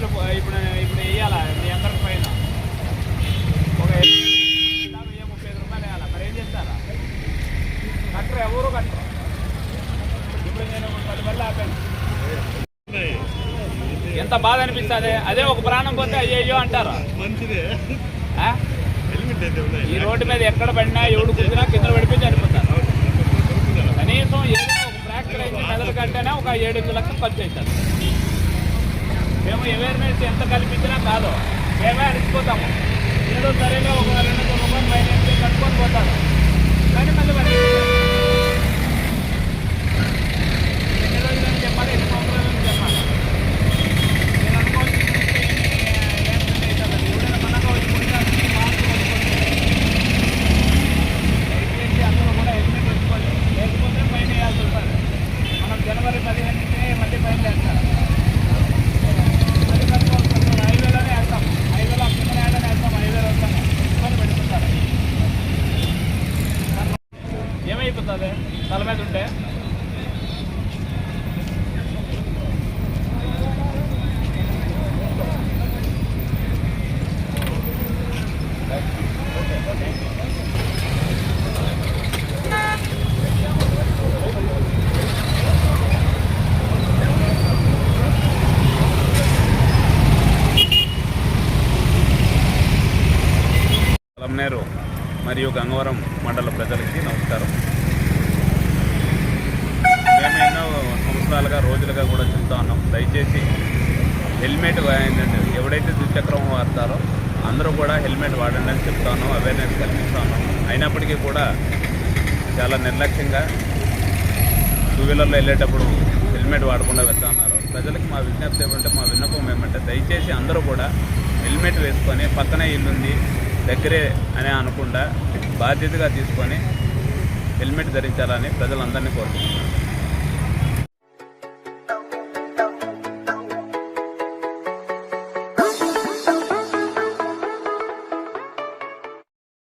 రూపాయలు ఇప్పుడు వేయాలా మీ అందరి పైన ఒక 35 రూపాయలు వేయాలా, మరి ఏం చేస్తారా? కట్టరు, ఎవరు కట్టరు. ఇప్పుడు నేను 10 బళ్ళు ఆపాను, ఎంత బాధ అనిపిస్తుంది. అదే ఒక ప్రాణం పోతే అయ్యో అంటారా? ఈ రోడ్డు మీద ఎక్కడ పడినా ఎవడు కుదిరినా కింద పడిపోయి చనిపోతారు. కనీసం ఏదైనా ఒక ఫ్రాక్చర్ అయితే మెదడు కంటేనే ఒక 7-8 లక్షలు ఖర్చు అవుతుంది. మేము అవేర్నెస్ ఎంత కల్పించినా కాదు, మేమే అడిగిపోతాము. ఏదో సరేగా ఒక 200 రూపాయలు పైన కట్టుకొని పోతారు, కానీ మళ్ళీ మరి ఎన్ని రోజులని చెప్పాలి, ఎన్ని సంవత్సరాలని చెప్పాలి. నేను అనుకోవాల్సింది ఎవడైనా మనగా వచ్చి మాస్క్ దయచేసి అందరూ కూడా హెల్మెట్ పెట్టుకోవాలి, లేకపోతే ఫైన్ వేయాల్సి ఉంటుంది. మనం జనవరి 15 మళ్ళీ ఫైన్ వేస్తారు. హైవేలోనే వేస్తాం, హైవేలో కిందనే వేస్తాం, హైవేలో వస్తాము ఇబ్బంది పెట్టుకుంటారు. ఏమైపోతుంది తల మీద ఉంటే? పలమనేరు మరియు గంగవరం మండల ప్రజలకి నమస్కారం. మేము ఎన్నో సంవత్సరాలుగా రోజులుగా కూడా చెప్తా ఉన్నాం, దయచేసి హెల్మెట్ ఎవడైతే ద్విచక్రం వాడతారో అందరూ కూడా హెల్మెట్ వాడండి అని చెప్తా ఉన్నాం, అవేర్నెస్ కల్పిస్తూ ఉన్నాం. అయినప్పటికీ కూడా చాలా నిర్లక్ష్యంగా టూ వీలర్లో వెళ్ళేటప్పుడు హెల్మెట్ వాడకుండా వెళ్తా ఉన్నారు. ప్రజలకు మా విజ్ఞప్తి ఏమంటే, మా విన్నపం ఏమంటే, దయచేసి అందరూ కూడా హెల్మెట్ వేసుకొని పక్కనే ఇల్లుంది దగ్గరే అని అనకుండా బాధ్యతగా తీసుకొని హెల్మెట్ ధరించాలని ప్రజలందరినీ కోరుకుంటున్నాను.